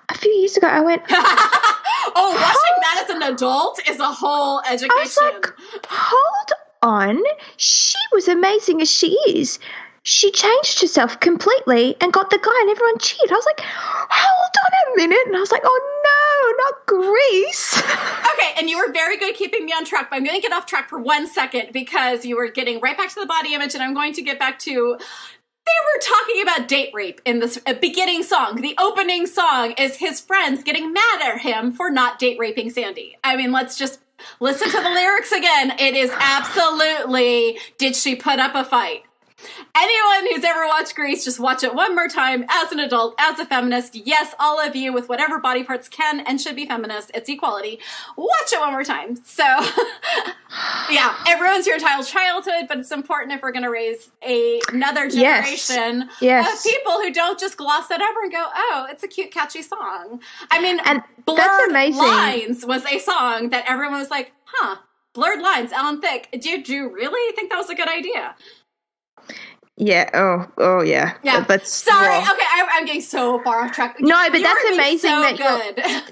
a few years ago, I went, oh, watching that as an adult is a whole education. I was like, hold on. She was amazing as she is. She changed herself completely and got the guy, and everyone cheered. I was like, hold on a minute. And I was like, oh, no, not Grease. Okay, and you were very good keeping me on track, but I'm going to get off track for 1 second because you were getting right back to the body image, and I'm going to get back to, they were talking about date rape in this beginning song. The opening song is his friends getting mad at him for not date raping Sandy. I mean, let's just listen to the lyrics again. It is absolutely, did she put up a fight? Anyone who's ever watched Grease, just watch it one more time as an adult, as a feminist. Yes, all of you with whatever body parts can and should be feminist. It's equality. Watch it one more time. So, yeah, everyone's your entitled childhood, but it's important if we're going to raise another generation of people who don't just gloss it over and go, oh, it's a cute, catchy song. I mean, and Blurred Lines was a song that everyone was like, huh, Blurred Lines, Alan Thicke. Did you really think that was a good idea? Yeah. Oh, yeah. Yeah. That's sorry. Okay, I'm getting so far off track. No, but that's amazing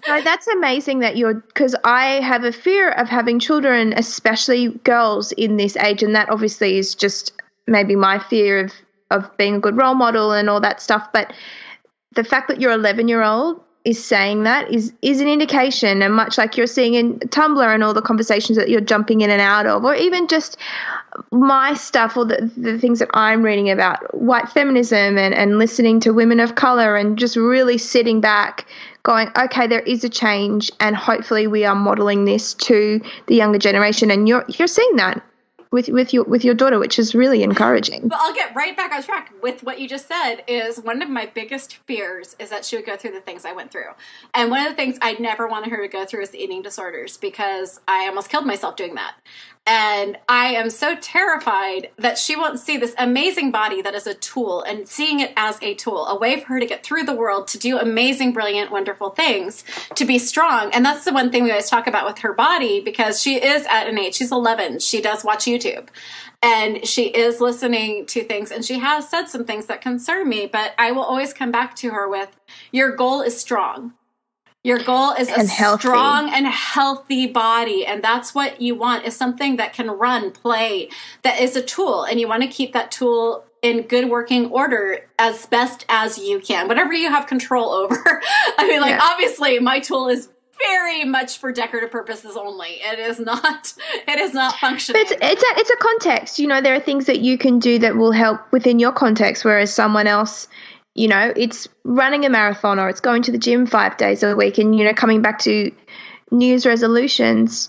that's amazing that you're, because I have a fear of having children, especially girls in this age, and that obviously is just maybe my fear of being a good role model and all that stuff. But the fact that your 11-year-old is saying that is an indication, and much like you're seeing in Tumblr and all the conversations that you're jumping in and out of, or even just my stuff or the things that I'm reading about white feminism and listening to women of color and just really sitting back going, okay, there is a change, and hopefully we are modeling this to the younger generation, and you're seeing that with your daughter, which is really encouraging. But I'll get right back on track with what you just said. Is one of my biggest fears is that she would go through the things I went through. And one of the things I never wanted her to go through is the eating disorders, because I almost killed myself doing that. And I am so terrified that she won't see this amazing body that is a tool, and seeing it as a tool, a way for her to get through the world, to do amazing, brilliant, wonderful things, to be strong. And that's the one thing we always talk about with her body, because she is at an age, she's 11, she does watch YouTube, and she is listening to things, and she has said some things that concern me, but I will always come back to her with, your goal is strong. Your goal is a healthy. strong and healthy body. And that's what you want, is something that can run, play, that is a tool. And you want to keep that tool in good working order as best as you can, whatever you have control over. I mean, like, obviously my tool is very much for decorative purposes only. It is not functioning. But it's a context. You know, there are things that you can do that will help within your context, whereas someone else, you know, it's running a marathon or it's going to the gym 5 days a week and, you know, coming back to New Year's resolutions.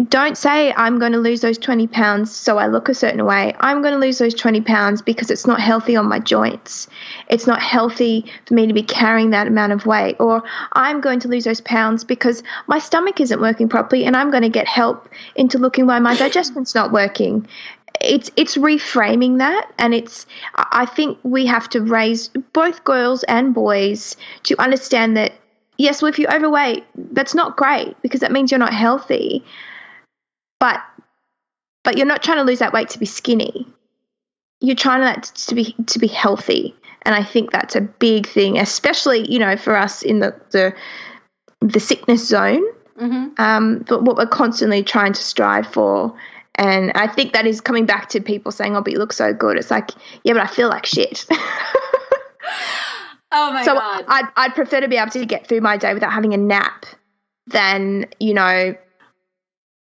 Don't say, I'm going to lose those 20 pounds so I look a certain way. I'm going to lose those 20 pounds because it's not healthy on my joints. It's not healthy for me to be carrying that amount of weight. Or I'm going to lose those pounds because my stomach isn't working properly and I'm going to get help into looking why my digestion's not working. It's reframing that, and I think we have to raise both girls and boys to understand that, yes, well, if you're overweight, that's not great because that means you're not healthy. But you're not trying to lose that weight to be skinny. You're trying to be healthy, and I think that's a big thing, especially, you know, for us in the sickness zone. But what we're constantly trying to strive for. And I think that is coming back to people saying, oh, but you look so good. It's like, yeah, but I feel like shit. Oh, my God. I'd prefer to be able to get through my day without having a nap than, you know,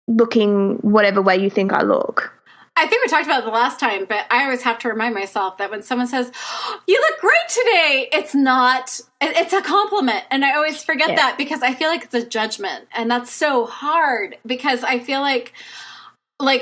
looking whatever way you think I look. I think we talked about it the last time, but I always have to remind myself that when someone says, oh, you look great today, it's a compliment. And I always forget that because I feel like it's a judgment. And that's so hard because I feel like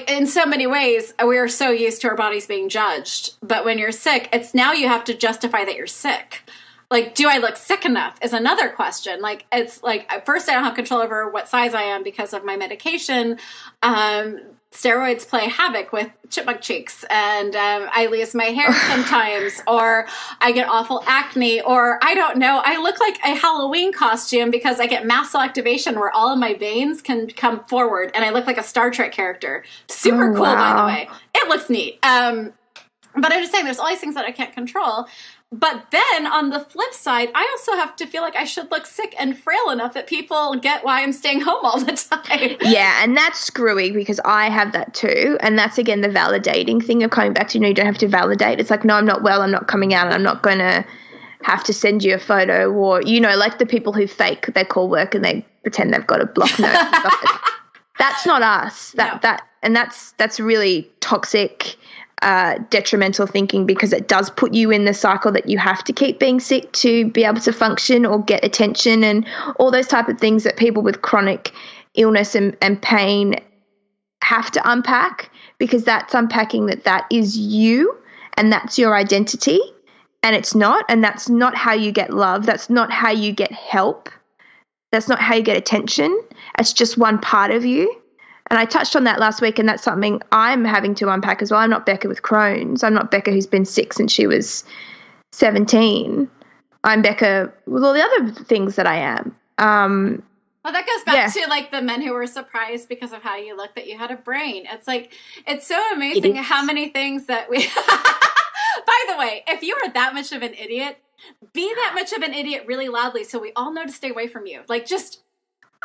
in so many ways, we are so used to our bodies being judged. But when you're sick, it's now you have to justify that you're sick. Like, do I look sick enough is another question. Like, it's like, at first I don't have control over what size I am because of my medication. Steroids play havoc with chipmunk cheeks, and I lose my hair sometimes, or I get awful acne, or I don't know, I look like a Halloween costume because I get mast cell activation where all of my veins can come forward, and I look like a Star Trek character. Super cool, by the way. It looks neat. But I'm just saying, there's all these things that I can't control. But then on the flip side, I also have to feel like I should look sick and frail enough that people get why I'm staying home all the time. Yeah, and that's screwy because I have that too. And that's, again, the validating thing of coming back to, you know, you don't have to validate. It's like, no, I'm not well, I'm not coming out, and I'm not going to have to send you a photo, or, you know, like the people who fake, they call work and they pretend they've got a block note. That's not us. That's really toxic, detrimental thinking, because it does put you in the cycle that you have to keep being sick to be able to function or get attention, and all those type of things that people with chronic illness and pain have to unpack, because that's unpacking that is you and that's your identity, and it's not, and that's not how you get love. That's not how you get help. That's not how you get attention. It's just one part of you. And I touched on that last week, and that's something I'm having to unpack as well. I'm not Becca with Crohns. I'm not Becca who's been sick since she was 17. I'm Becca with all the other things that I am. Well, that goes back to, like, the men who were surprised because of how you look that you had a brain. It's like, it's so amazing how many things that we... By the way, if you are that much of an idiot, be that much of an idiot really loudly so we all know to stay away from you. Like, just...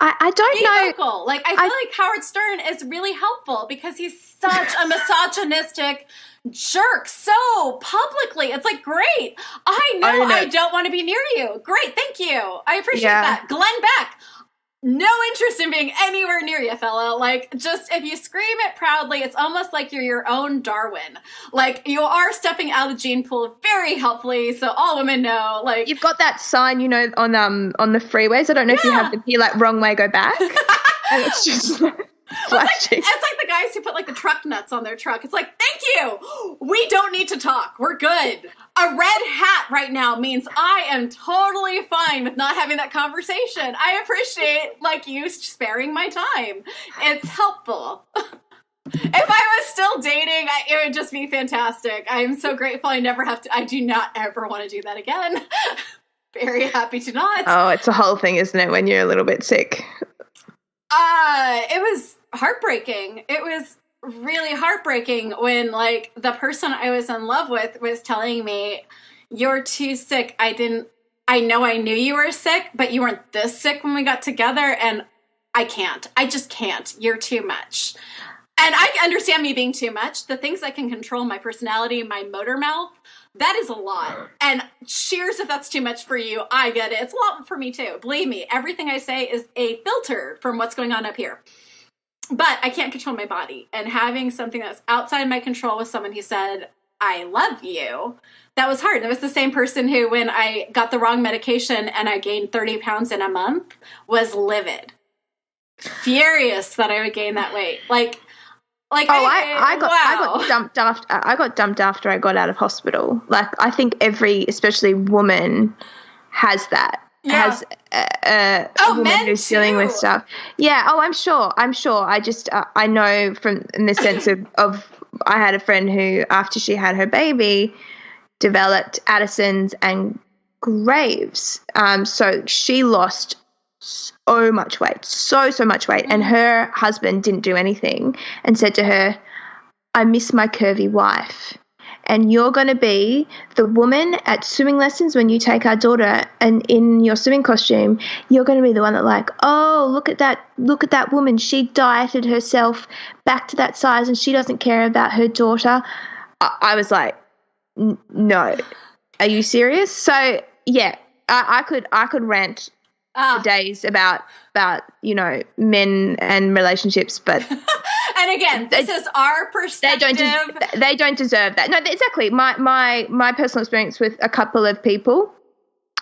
I don't know. Vocal. Like, I feel like Howard Stern is really helpful because he's such a misogynistic jerk so publicly. It's like, great. I know I don't want to be near you. Great. Thank you. I appreciate that. Glenn Beck. No interest in being anywhere near you, fella. Like, just if you scream it proudly, it's almost like you're your own Darwin. Like, you are stepping out of the gene pool very helpfully, so all women know. Like, you've got that sign, you know, on the freeways. I don't know if you have them here, like, wrong way, go back. And it's just flashing. It's like the guys who put, like, the truck nuts on their truck. It's like, thank you. We don't need to talk. We're good. A red hat right now means I am totally fine with not having that conversation. I appreciate, like, you sparing my time. It's helpful. If I was still dating, it would just be fantastic. I am so grateful I never have to. I do not ever want to do that again. Very happy to not. Oh, it's a whole thing, isn't it, when you're a little bit sick? It was heartbreaking. It was really heartbreaking when, like, the person I was in love with was telling me, you're too sick. I I know I knew you were sick, but you weren't this sick when we got together, and I can't. I just can't. You're too much. And I understand me being too much. The things I can control, my personality, my motor mouth, that is a lot. And cheers if that's too much for you. I get it. It's a lot for me too. Believe me, everything I say is a filter from what's going on up here. But I can't control my body. And having something that's outside my control with someone who said, I love you, that was hard. That was the same person who, when I got the wrong medication and I gained 30 pounds in a month, was furious that I would gain that weight. I got dumped after I got out of hospital. Like, I think every, especially woman, has that. Yeah. Has a woman who's dealing with stuff. Yeah. Oh, I'm sure. I just I know from in the sense of I had a friend who, after she had her baby, developed Addison's and Graves. So she lost so much weight, so much weight. And her husband didn't do anything and said to her, I miss my curvy wife. And you're going to be the woman at swimming lessons when you take our daughter, and in your swimming costume, you're going to be the one that like, oh, look at that woman. She dieted herself back to that size and she doesn't care about her daughter. I was like, no, are you serious? So yeah, I could rant for days about men and relationships, but and again, this is our perspective. They don't deserve that. No, exactly. My personal experience with a couple of people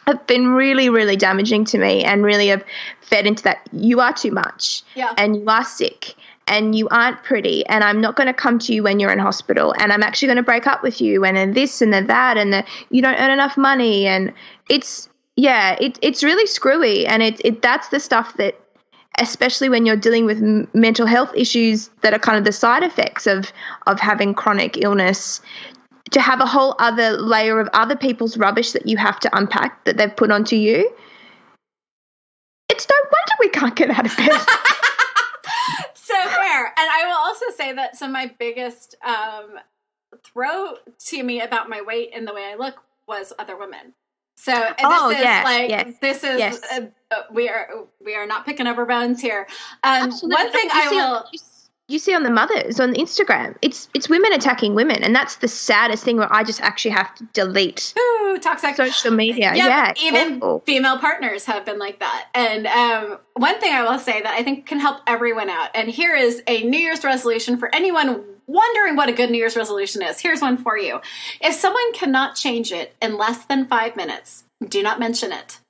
have been really, really damaging to me, and really have fed into that. You are too much, and you are sick, and you aren't pretty, and I'm not going to come to you when you're in hospital, and I'm actually going to break up with you, and then this and then that, and you don't earn enough money, and it's really screwy, and that's the stuff that, especially when you're dealing with mental health issues that are kind of the side effects of having chronic illness, to have a whole other layer of other people's rubbish that you have to unpack that they've put onto you. It's no wonder we can't get out of bed. So fair. And I will also say that some of my biggest throw to me about my weight and the way I look was other women. So this is we are not picking up our bones here. One thing you see on the mothers on Instagram, it's women attacking women, and that's the saddest thing, where I just actually have to delete toxic social media. Yeah, even awful. Female partners have been like that. And one thing I will say that I think can help everyone out, and here is a New Year's resolution for anyone wondering what a good New Year's resolution is. Here's one for you. If someone cannot change it in less than 5 minutes, do not mention it.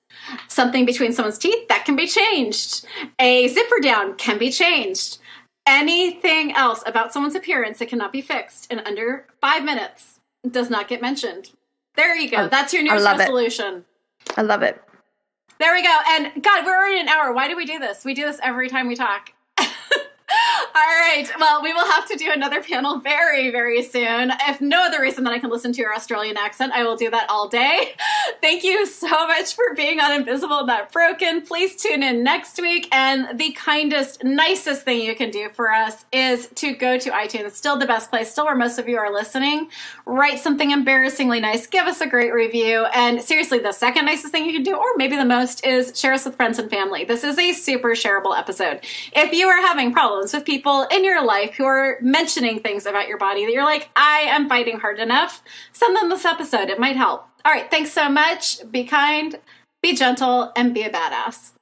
Something between someone's teeth, that can be changed. A zipper down can be changed. Anything else about someone's appearance that cannot be fixed in under 5 minutes does not get mentioned. There you go. That's your New Year's resolution. I love it. There we go. And God, we're already an hour. Why do we do this? We do this every time we talk. All right. Well, we will have to do another panel very, very soon. If no other reason than I can listen to your Australian accent, I will do that all day. Thank you so much for being on Invisible Not Broken. Please tune in next week. And the kindest, nicest thing you can do for us is to go to iTunes. Still the best place, still where most of you are listening. Write something embarrassingly nice. Give us a great review. And seriously, the second nicest thing you can do, or maybe the most, is share us with friends and family. This is a super shareable episode. If you are having problems with people in your life who are mentioning things about your body that you're like, I am fighting hard enough, send them this episode. It might help. All right. Thanks so much. Be kind, be gentle, and be a badass.